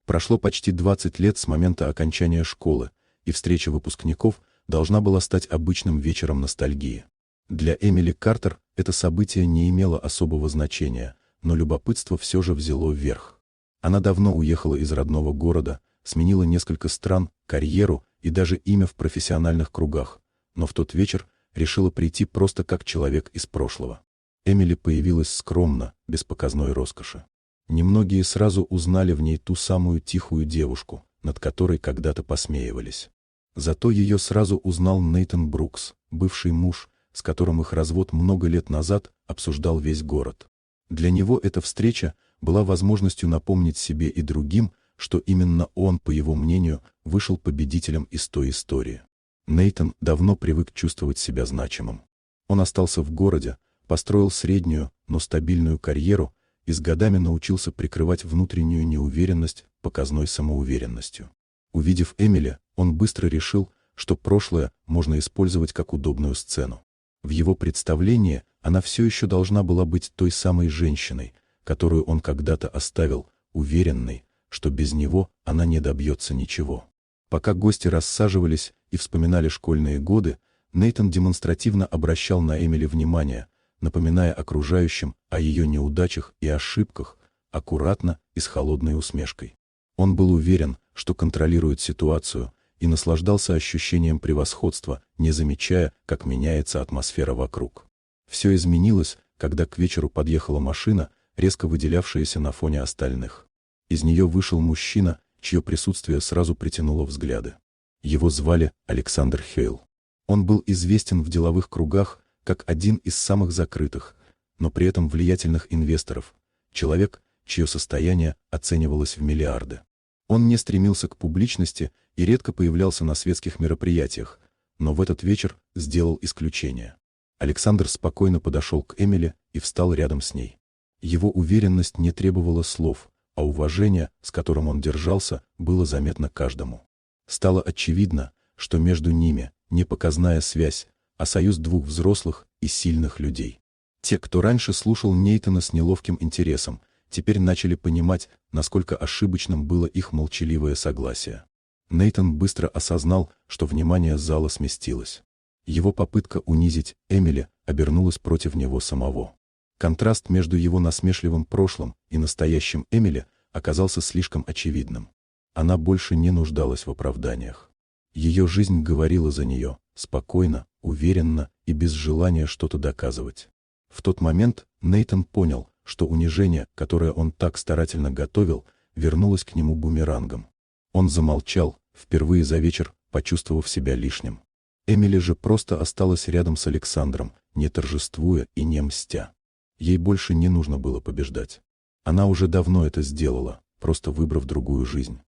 Прошло почти 20 лет с момента окончания школы, и встреча выпускников должна была стать обычным вечером ностальгии. Для Эмили Картер это событие не имело особого значения, но любопытство все же взяло вверх. Она давно уехала из родного города, сменила несколько стран, карьеру и даже имя в профессиональных кругах, но в тот вечер решила прийти просто как человек из прошлого. Эмили появилась скромно, без показной роскоши. Немногие сразу узнали в ней ту самую тихую девушку, над которой когда-то посмеивались. Зато ее сразу узнал Нейтан Брукс, бывший муж, с которым их развод много лет назад обсуждал весь город. Для него эта встреча была возможностью напомнить себе и другим, что именно он, по его мнению, вышел победителем из той истории. Нейтан давно привык чувствовать себя значимым. Он остался в городе, построил среднюю, но стабильную карьеру и с годами научился прикрывать внутреннюю неуверенность показной самоуверенностью. Увидев Эмили, он быстро решил, что прошлое можно использовать как удобную сцену. В его представлении она все еще должна была быть той самой женщиной, которую он когда-то оставил, уверенной, что без него она не добьется ничего. Пока гости рассаживались и вспоминали школьные годы, Нейтан демонстративно обращал на Эмили внимание, напоминая окружающим о ее неудачах и ошибках, аккуратно и с холодной усмешкой. Он был уверен, что контролирует ситуацию, и наслаждался ощущением превосходства, не замечая, как меняется атмосфера вокруг. Все изменилось, когда к вечеру подъехала машина, резко выделявшаяся на фоне остальных. Из нее вышел мужчина, чье присутствие сразу притянуло взгляды. Его звали Александр Хейл. Он был известен в деловых кругах как один из самых закрытых, но при этом влиятельных инвесторов, человек, чье состояние оценивалось в миллиарды. Он не стремился к публичности и редко появлялся на светских мероприятиях, но в этот вечер сделал исключение. Александр спокойно подошел к Эмили и встал рядом с ней. Его уверенность не требовала слов, а уважение, с которым он держался, было заметно каждому. Стало очевидно, что между ними не показная связь, а союз двух взрослых и сильных людей. Те, кто раньше слушал Нейтана с неловким интересом, теперь начали понимать, насколько ошибочным было их молчаливое согласие. Нейтан быстро осознал, что внимание зала сместилось. Его попытка унизить Эмили обернулась против него самого. Контраст между его насмешливым прошлым и настоящим Эмили оказался слишком очевидным. Она больше не нуждалась в оправданиях. Ее жизнь говорила за нее, спокойно, уверенно и без желания что-то доказывать. В тот момент Нейтан понял, что унижение, которое он так старательно готовил, вернулось к нему бумерангом. Он замолчал, впервые за вечер почувствовав себя лишним. Эмили же просто осталась рядом с Александром, не торжествуя и не мстя. Ей больше не нужно было побеждать. Она уже давно это сделала, просто выбрав другую жизнь.